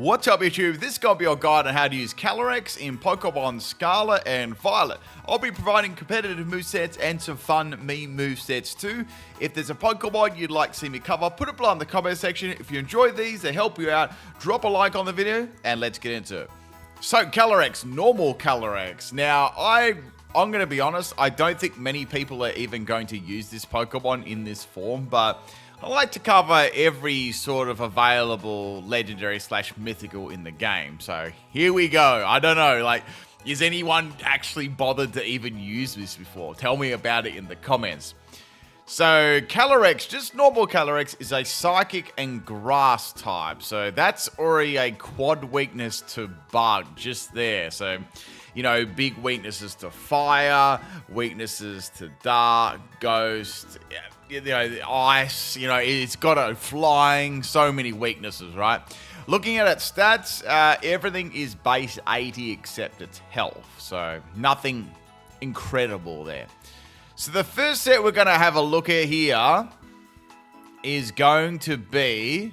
What's up YouTube? This is going to be your guide on how to use Calyrex in Pokemon Scarlet and Violet. I'll be providing competitive movesets and some fun meme movesets too. If there's a Pokemon you'd like to see me cover, put it below in the comment section. If you enjoy these, they help you out, drop a like on the video and let's get into it. So Calyrex, normal Calyrex. Now I'm going to be honest, I don't think many people are even going to use this Pokemon in this form, but I like to cover every sort of available legendary / mythical in the game. So here we go. I don't know, like, is anyone actually bothered to even use this before? Tell me about it in the comments. So Calyrex, just normal Calyrex, is a psychic and grass type. So that's already a quad weakness to bug just there. So, you know, big weaknesses to fire, weaknesses to dark, ghost, you know, ice, you know, it's got a flying, so many weaknesses, right? Looking at its stats, everything is base 80 except its health. So nothing incredible there. So the first set we're going to have a look at here is going to be,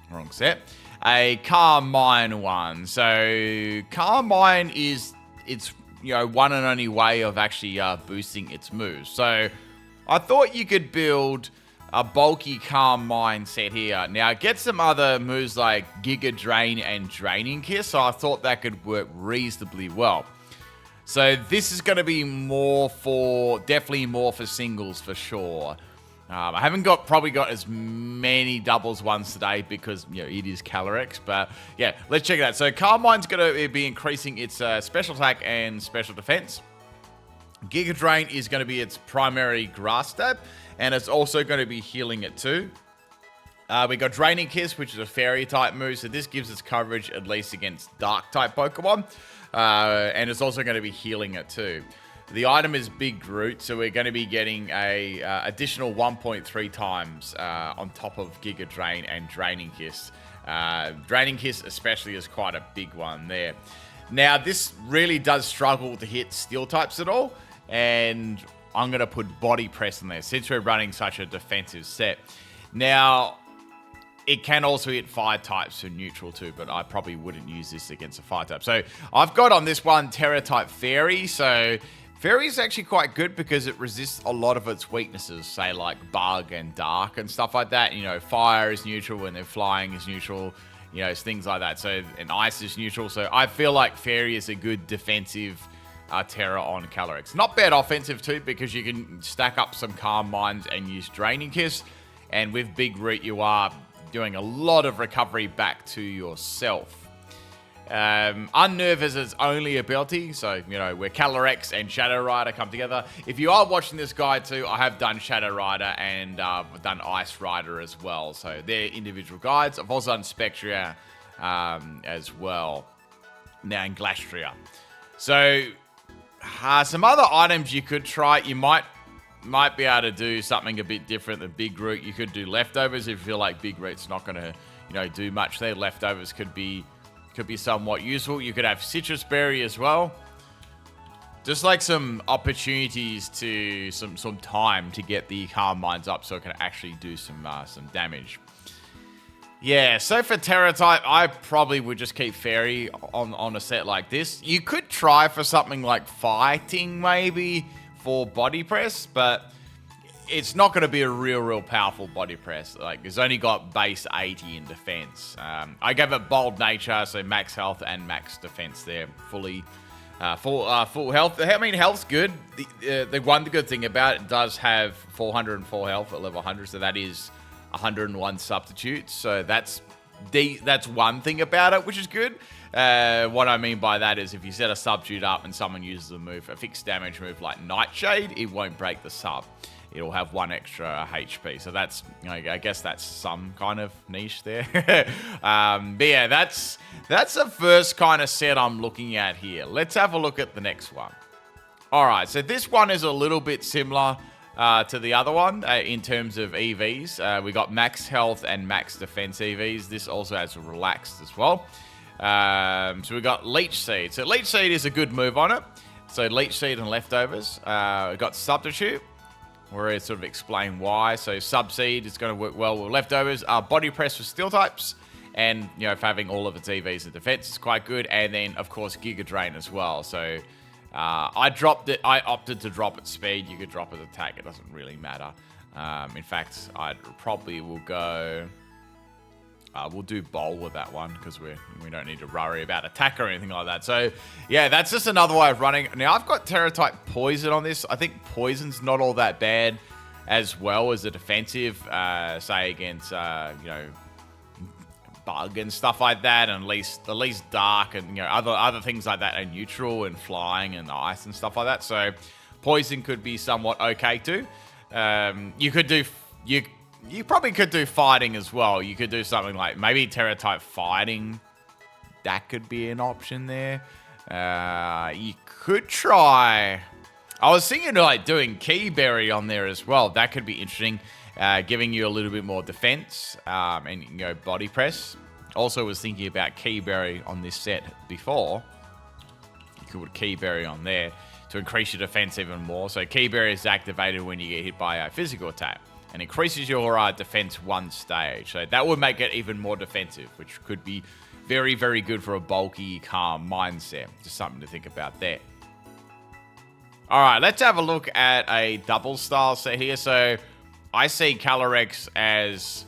wrong set, a Carmine one. So Carmine is its, you know, one and only way of actually boosting its moves. So I thought you could build a bulky Carmine set here. Now, it gets some other moves like Giga Drain and Draining Kiss, so I thought that could work reasonably well. So this is going to be more for, definitely more for singles for sure. I haven't probably got as many doubles ones today because, you know, it is Calyrex, but yeah, let's check it out. So Carmine's going to be increasing its special attack and special defense. Giga Drain is going to be its primary grass stab, and it's also going to be healing it too. We got Draining Kiss, which is a fairy type move, so this gives us coverage at least against dark type Pokemon, and it's also going to be healing it too. The item is Big Root, so we're going to be getting a additional 1.3 times on top of Giga Drain and Draining Kiss. Draining Kiss especially is quite a big one there. Now this really does struggle to hit steel types at all, and I'm going to put Body Press in there since we're running such a defensive set. Now, it can also hit fire types for neutral too, but I probably wouldn't use this against a fire type. So I've got on this one Terra type Fairy. So Fairy is actually quite good because it resists a lot of its weaknesses, say like Bug and Dark and stuff like that. You know, fire is neutral and then flying is neutral. You know, it's things like that. So, and ice is neutral. So I feel like Fairy is a good defensive Terra on Calyrex. Not bad offensive too, because you can stack up some Carmines and use Draining Kiss. And with Big Root, you are doing a lot of recovery back to yourself. Unnerve is its only ability. So, you know, where Calyrex and Shadow Rider come together. If you are watching this guide too, I have done Shadow Rider and I've done Ice Rider as well. So they're individual guides. I've also done Spectria as well. Now in Glastria. So some other items you could try. You might be able to do something a bit different than Big Root. You could do Leftovers if you feel like Big Root's not going to, you know, do much there. Leftovers could be somewhat useful. You could have Citrus Berry as well. Just like some opportunities to some time to get the Carmines up so it can actually do some damage. Yeah, so for Terra type, I probably would just keep Fairy on a set like this. You could try for something like Fighting maybe for Body Press, but it's not going to be a real powerful Body Press. Like, it's only got base 80 in defense. I gave it Bold Nature, so max health and max defense there. Full health. I mean, health's good. The one good thing about it does have 404 health at level 100, so that is 101 substitutes. So that's one thing about it, which is good. What I mean by that is if you set a substitute up and someone uses a move, a fixed damage move like Nightshade, it won't break the sub. It'll have 1 extra HP. So that's, you know, I guess that's some kind of niche there. But yeah, that's the first kind of set I'm looking at here. Let's have a look at the next one. All right, so this one is a little bit similar to the other one in terms of EVs. We got max health and max defense EVs. This also has relaxed as well. So we got Leech Seed. So Leech Seed is a good move on it. So Leech Seed and Leftovers. We got Substitute, where I sort of explain why. So Subseed is going to work well with Leftovers. Body Press for Steel types. And, you know, if having all of its EVs in defense is quite good. And then, of course, Giga Drain as well. So I dropped it. I opted to drop its speed. You could drop its attack. It doesn't really matter. In fact, I probably will go... we'll do bowl with that one because we don't need to worry about attack or anything like that. So, yeah, that's just another way of running. Now, I've got Terra-type Poison on this. I think Poison's not all that bad as well as a defensive, say, against, you know, Bug and stuff like that, and at least Dark and, you know, other things like that, and neutral and flying and ice and stuff like that. So, Poison could be somewhat okay too. You could do... You probably could do fighting as well. You could do something like maybe Terra-type fighting. That could be an option there. You could try... I was thinking like doing Keyberry on there as well. That could be interesting. Giving you a little bit more defense and, you know, body press. Also was thinking about Keyberry on this set before. You could put Keyberry on there to increase your defense even more. So Keyberry is activated when you get hit by a physical attack and increases your defense 1 stage. So that would make it even more defensive, which could be very, very good for a bulky, calm mindset. Just something to think about there. All right, let's have a look at a double style set here. So I see Calyrex as,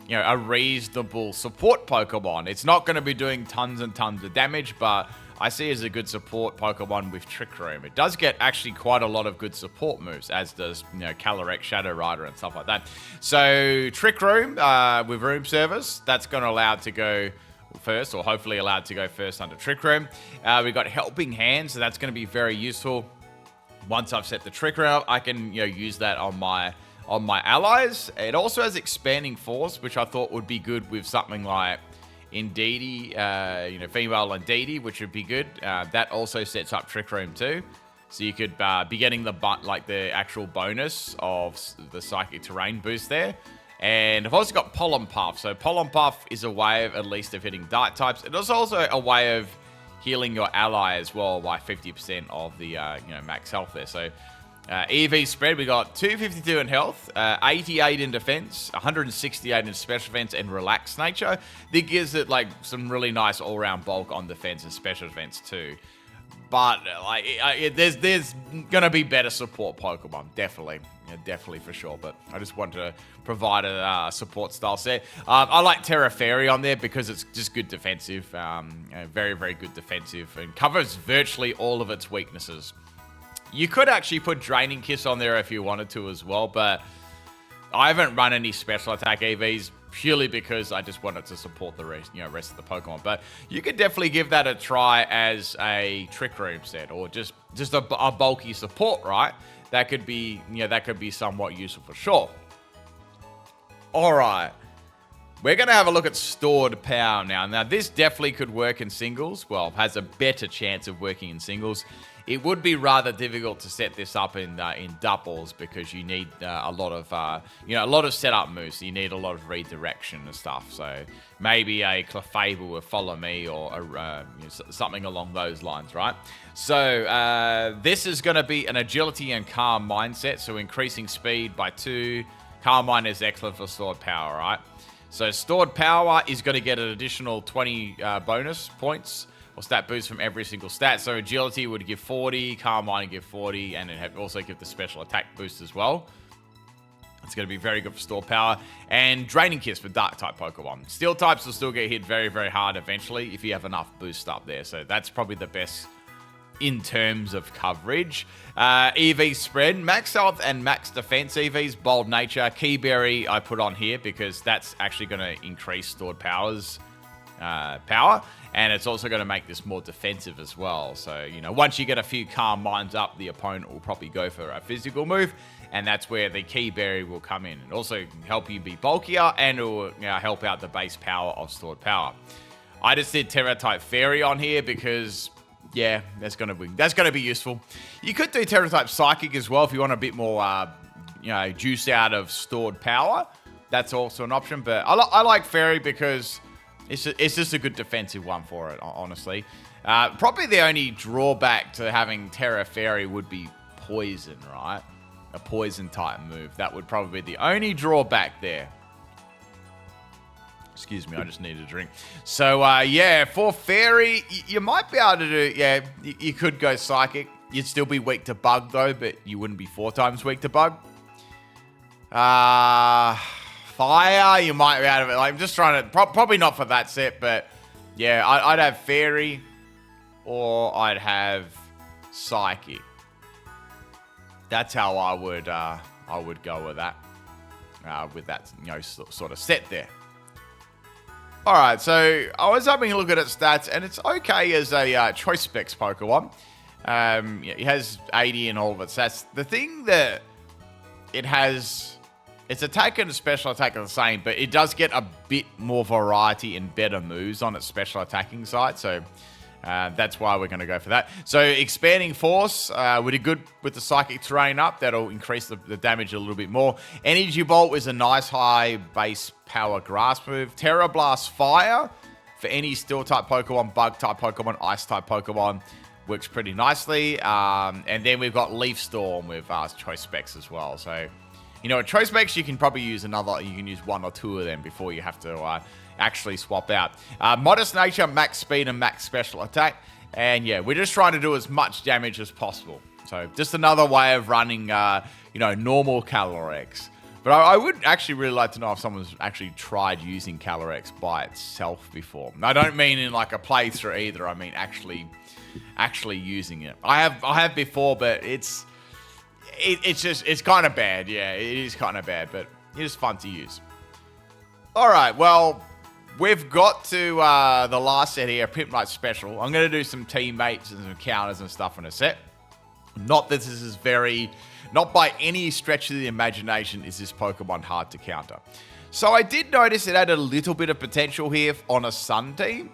you know, a reasonable support Pokemon. It's not going to be doing tons and tons of damage, but I see it as a good support Pokemon with Trick Room. It does get actually quite a lot of good support moves, as does, you know, Calyrex, Shadow Rider, and stuff like that. So Trick Room with Room Service, that's going to allow it to go first, or hopefully allow it to go first under Trick Room. We've got Helping Hand, so that's going to be very useful. Once I've set the Trick Room up, I can, you know, use that on my allies. It also has Expanding Force, which I thought would be good with something like Indeedee, you know, female Indeedee, which would be good. That also sets up Trick Room too. So you could be getting the actual bonus of the Psychic Terrain boost there. And I've also got Pollen Puff. So Pollen Puff is a way of, at least, of hitting Dark types. It is also a way of healing your ally as well by 50% of the, you know, max health there. So EV spread, we got 252 in health, 88 in defense, 168 in special defense and relaxed nature. That gives it like some really nice all-round bulk on defense and special defense too. But like, there's gonna be better support Pokemon, definitely, yeah, definitely for sure. But I just wanted to provide a support style set. I like Terra Fairy on there because it's just good defensive, very, very good defensive, and covers virtually all of its weaknesses. You could actually put Draining Kiss on there if you wanted to as well, but I haven't run any special attack EVs purely because I just wanted to support the rest, you know, rest of the Pokemon. But you could definitely give that a try as a Trick Room set, or just a bulky support, right? That could be, you know, that could be somewhat useful for sure. All right. We're going to have a look at Stored Power now. Now, this definitely could work in singles. Well, has a better chance of working in singles. It would be rather difficult to set this up in doubles because you need a lot of setup moves. So you need a lot of redirection and stuff. So maybe a Clefable with Follow Me, or you know, something along those lines, right? So this is going to be an agility and calm mindset. So increasing speed by 2. Calm Mind is excellent for Stored Power, right? So Stored Power is going to get an additional 20 bonus points or stat boost from every single stat. So Agility would give 40, Calm Mind would give 40, and it also give the special attack boost as well. It's going to be very good for Stored Power. And Draining Kiss for Dark-type Pokemon. Steel types will still get hit very, very hard eventually if you have enough boost up there. So that's probably the best in terms of coverage. EV spread, max health and max defense EVs, Bold Nature. Keyberry I put on here because that's actually going to increase Stored Power's power, and it's also going to make this more defensive as well. So, you know, once you get a few Calm Minds up, the opponent will probably go for a physical move, and that's where the Keyberry will come in and also help you be bulkier, and it will, you know, help out the base power of Stored Power. I just did Terra-type Fairy on here because, yeah, that's going to be useful. You could do Terra-type Psychic as well if you want a bit more, you know, juice out of Stored Power. That's also an option, but I like Fairy because it's just a good defensive one for it, honestly. Probably the only drawback to having Terra Fairy would be Poison, right? A Poison type move. That would probably be the only drawback there. Excuse me, I just need a drink. So, yeah, for Fairy, you might be able to do, yeah, you could go Psychic. You'd still be weak to Bug, though, but you wouldn't be 4 times weak to Bug. Fire, you might be out of it. Like, I'm just trying to, probably not for that set, but yeah, I'd have Fairy or I'd have Psychic. That's how I would go with that. With that, you know, sort of set there. All right, so I was having a look at its stats, and it's okay as a Choice Specs Pokemon. It has 80 in all of its stats. The thing that it has, its attack and special attack are the same, but it does get a bit more variety and better moves on its special attacking side, so that's why we're going to go for that. So Expanding Force, we did good with the Psychic Terrain up. That'll increase the damage a little bit more. Energy Bolt is a nice high base power grass move. Terra Blast Fire for any Steel-type Pokemon, Bug-type Pokemon, Ice-type Pokemon. Works pretty nicely. And then we've got Leaf Storm with Choice Specs as well. So, you know, at Choice Specs, you can probably use you can use 1 or 2 of them before you have to actually swap out. Modest Nature, Max Speed, and Max Special Attack. And yeah, we're just trying to do as much damage as possible. So just another way of running, you know, normal Calyrex. But I would actually really like to know if someone's actually tried using Calyrex by itself before. And I don't mean in like a playthrough either. I mean actually using it. I have before, but it's kind of bad. Yeah, it is kind of bad, but it is fun to use. All right, well, we've got to the last set here, PIMPNITE Special. I'm going to do some teammates and some counters and stuff in a set. Not that this is not by any stretch of the imagination is this Pokemon hard to counter. So I did notice it had a little bit of potential here on a Sun team.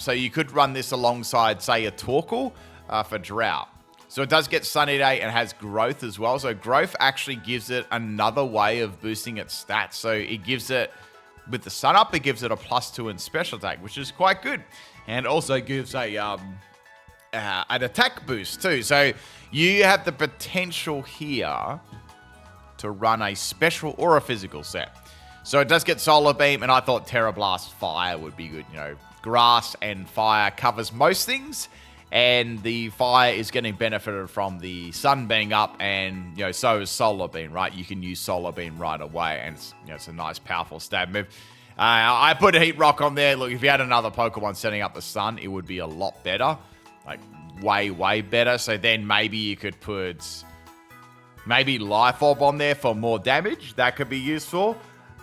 So you could run this alongside, say, a Torkoal for Drought. So it does get Sunny Day and has Growth as well. So Growth actually gives it another way of boosting its stats. So it gives it, with the Sun Up, it gives it a +2 in Special Attack, which is quite good. And also gives an attack boost too. So you have the potential here to run a special or a physical set. So it does get Solar Beam, and I thought Terra Blast Fire would be good. You know, grass and fire covers most things, and the fire is getting benefited from the sun being up, and you know, so is Solar Beam, right? You can use Solar Beam right away, and it's, you know, it's a nice, powerful stab move. I put a Heat Rock on there. Look, if you had another Pokemon setting up the sun, it would be a lot better, like way, way better. So then maybe you could put Life Orb on there for more damage. That could be useful.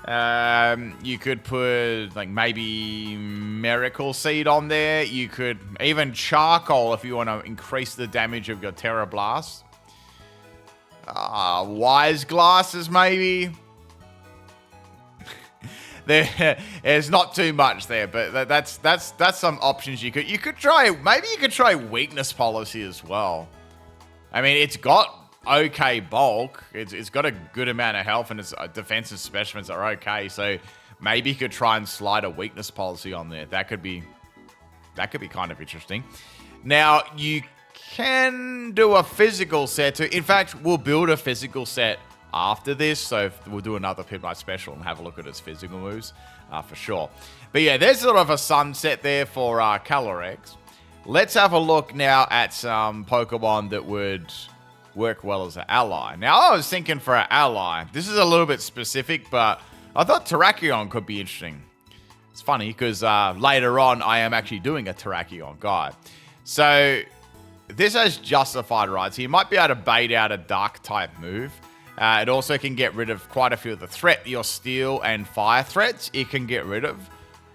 You could put like maybe Miracle Seed on there. You could even Charcoal if you want to increase the damage of your Terra Blast. Wise Glasses maybe. There's not too much there, but that's some options you could try. Maybe you could try Weakness Policy as well. I mean, it's got okay bulk. It's got a good amount of health, and its defensive specimens are okay. So maybe you could try and slide a Weakness Policy on there. That could be kind of interesting. Now you can do a physical set too. In fact, we'll build a physical set after this, so we'll do another PIMPNITE Special and have a look at its physical moves for sure. But yeah, there's sort of a sunset there for Calyrex. Let's have a look now at some Pokemon that would work well as an ally. Now, I was thinking for an ally, this is a little bit specific, but I thought Terrakion could be interesting. It's funny because later on, I am actually doing a Terrakion guide. So this has Justified, right? So you might be able to bait out a Dark-type move. It also can get rid of quite a few of the threat. Your Steel and Fire threats, it can get rid of.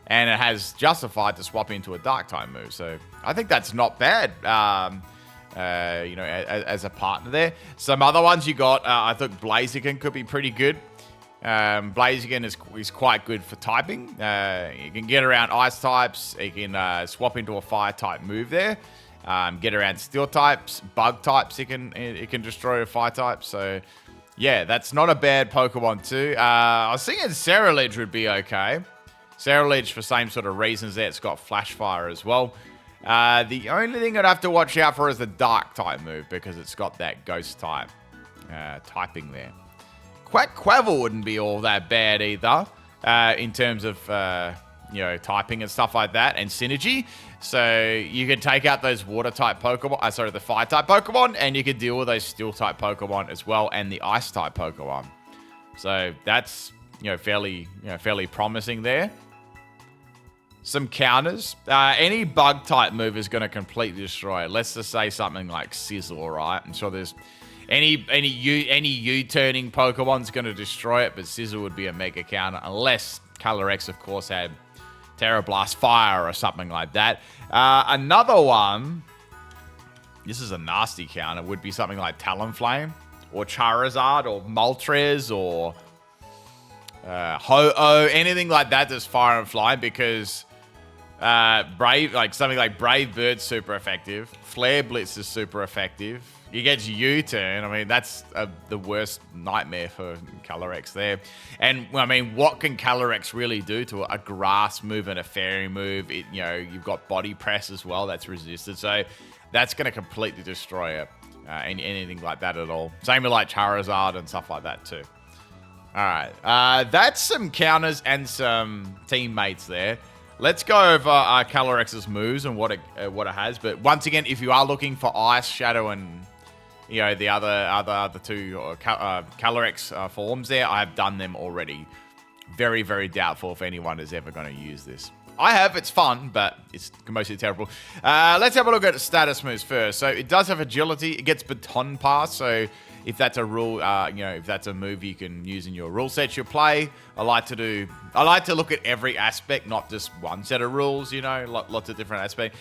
And it has Justified to swap into a Dark-type move. So I think that's not bad. You know, as a partner there. Some other ones you got, I think Blaziken could be pretty good. Blaziken is quite good for typing. You can get around Ice types. You can swap into a Fire type move there. Get around Steel types, Bug types. It can destroy a Fire type. So yeah, that's not a bad Pokemon too. I was thinking Ceruledge would be okay. Ceruledge for same sort of reasons there. It's got Flash Fire as well. The only thing I'd have to watch out for is the Dark type move, because it's got that Ghost type typing there. Quackquavel wouldn't be all that bad either. in terms of typing and stuff like that, and synergy. So you can take out those water type Pokemon, the fire type Pokemon, and you can deal with those steel type Pokemon as well, and the ice type Pokemon. So that's fairly promising there. Some counters. Any bug type move is going to completely destroy it. Let's just say something like Sizzle, right? I'm sure there's any U-turning Pokemon's going to destroy it, but Sizzle would be a mega counter, unless Calyrex, of course, had Terra Blast Fire or something like that. Another one, this is a nasty counter, would be something like Talonflame, or Charizard, or Moltres, or Ho-Oh, anything like that that's fire and flying, because something like Brave Bird's super effective. Flare Blitz is super effective. He gets U-turn. I mean, that's the worst nightmare for Calyrex there. And, I mean, what can Calyrex really do to a grass move and a fairy move? You've got Body Press as well that's resisted. So that's going to completely destroy it. Anything like that at all. Same with, like, Charizard and stuff like that, too. All right. That's some counters and some teammates there. Let's go over Calyrex's moves and what it has. But once again, if you are looking for Ice, Shadow, and the other two Calyrex forms there, I have done them already. Very, very doubtful if anyone is ever going to use this. I have. It's fun, but it's mostly terrible. Let's have a look at status moves first. So it does have agility. It gets Baton Pass. So if that's a rule, if that's a move you can use in your rule sets you play, I like to look at every aspect, not just one set of rules. Lots of different aspects.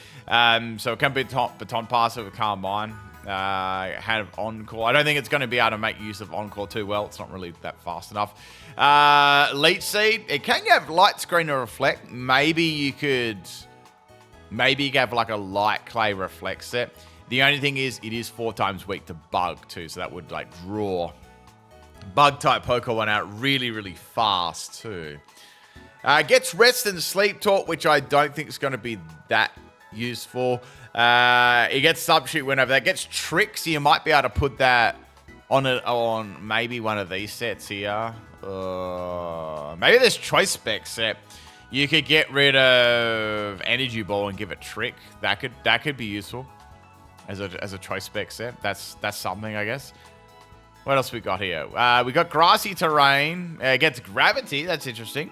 So it can be Baton Pass with Calm Mind. Have Encore. I don't think it's going to be able to make use of Encore too well. It's not really that fast enough. Leech Seed. It can have Light Screen or Reflect. Maybe you have like a Light Clay Reflect set. The only thing is, it is 4 times weak to Bug too, so that would like draw Bug type Pokemon out really, really fast too. Gets Rest and Sleep Talk, which I don't think is going to be that useful. It gets Substitute whenever that gets Trick, so you might be able to put that on maybe one of these sets here. Maybe this Choice Spec set. You could get rid of Energy Ball and give it Trick. That could be useful as a Choice Spec set. That's something, I guess. What else we got here? We got Grassy Terrain. It gets Gravity. That's interesting.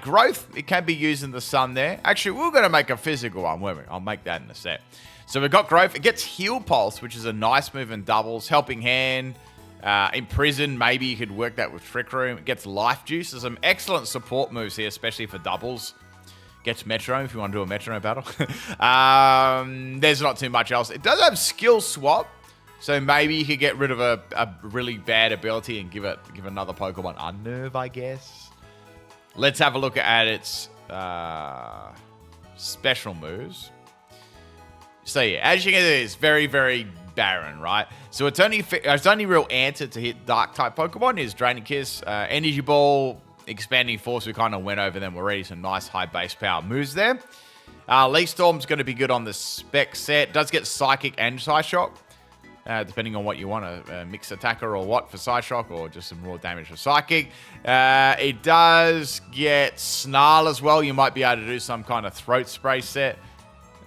Growth, it can be used in the sun there. Actually, we're going to make a physical one, won't we? I'll make that in a sec. So we've got Growth. It gets Heal Pulse, which is a nice move in doubles. Helping Hand. Imprison, maybe you could work that with Trick Room. It gets Life Juice. There's some excellent support moves here, especially for doubles. Gets Metronome if you want to do a Metronome battle. There's not too much else. It does have Skill Swap. So maybe you could get rid of a really bad ability and give another Pokemon Unnerve, I guess. Let's have a look at its special moves. So yeah, as you can see, it's very, very barren, right? So its only real answer to hit Dark type Pokemon is Draining Kiss, Energy Ball, Expanding Force. We kind of went over them already. Some nice high base power moves there. Leaf Storm's going to be good on the spec set. Does get Psychic and Psyshock. Depending on what you want, a mix attacker or what for Psyshock, or just some raw damage for Psychic. It does get Snarl as well. You might be able to do some kind of Throat Spray set.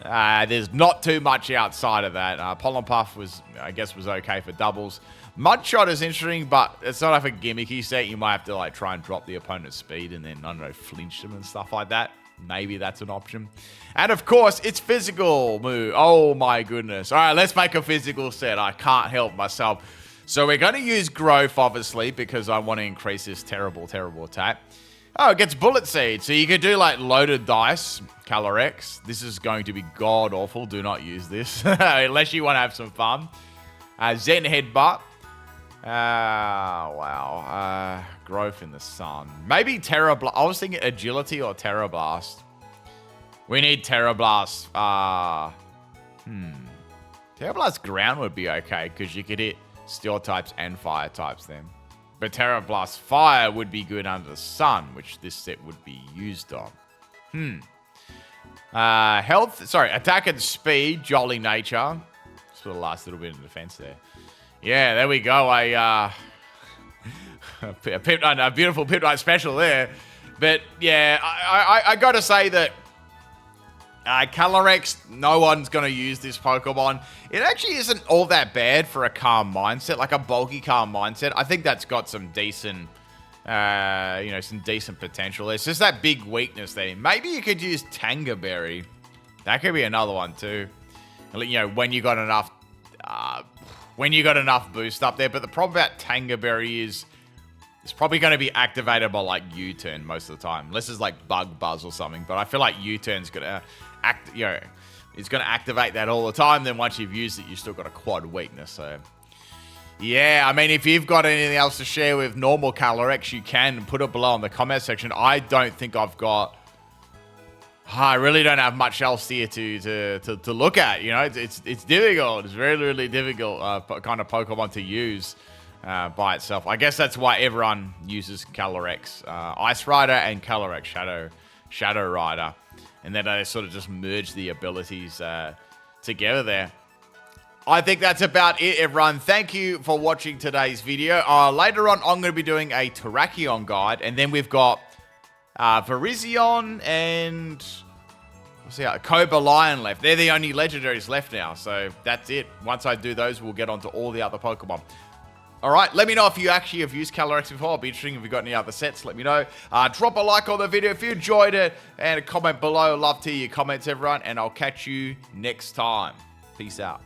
There's not too much outside of that. Pollen Puff was okay for doubles. Mudshot is interesting, but it's not like a gimmicky set. You might have to like try and drop the opponent's speed and then, I don't know, flinch them and stuff like that. Maybe that's an option. And of course, it's physical move. Oh my goodness. All right, let's make a physical set. I can't help myself. So we're going to use Growth, obviously, because I want to increase this terrible, terrible attack. Oh, it gets Bullet Seed. So you could do like Loaded Dice, Calyrex. This is going to be god-awful. Do not use this unless you want to have some fun. Zen Headbutt. Wow. Growth in the sun. Maybe Terra Blast. I was thinking Agility or Terra Blast. We need Terra Blast. Terra Blast Ground would be okay because you could hit Steel types and Fire types then. But Terra Blast Fire would be good under the sun, which this set would be used on. Attack and Speed, Jolly Nature. Just for the last little bit of defense there. Yeah, there we go. A beautiful PIMPNITE special there. But yeah, I gotta say that Calyrex, no one's going to use this Pokemon. It actually isn't all that bad for a Calm Mindset, like a bulky Calm Mindset. I think that's got some decent, some decent potential. It's just that big weakness there. Maybe you could use Tangerberry. That could be another one too. You know, when you got enough boost up there. But the problem about Tangerberry is it's probably going to be activated by like U-turn most of the time, unless it's like Bug Buzz or something. But I feel like U-turn's going to it's going to activate that all the time. Then once you've used it, you've still got a quad weakness. So yeah, I mean, if you've got anything else to share with normal Calyrex, you can put it below in the comment section. I don't think I've got. I really don't have much else here to look at. You know, it's difficult. It's really, really difficult kind of Pokemon to use by itself. I guess that's why everyone uses Calyrex, Ice Rider and Calyrex Shadow Rider, and then they sort of just merge the abilities together there. I think that's about it, everyone. Thank you for watching today's video. Later on, I'm going to be doing a Terrakion guide, and then we've got Virizion and Cobra Lion left. They're the only legendaries left now, so that's it. Once I do those, we'll get onto all the other Pokemon. Alright, let me know if you actually have used Calyrex before. It'll be interesting if you've got any other sets. Let me know. Drop a like on the video if you enjoyed it, and a comment below. Love to hear your comments, everyone, and I'll catch you next time. Peace out.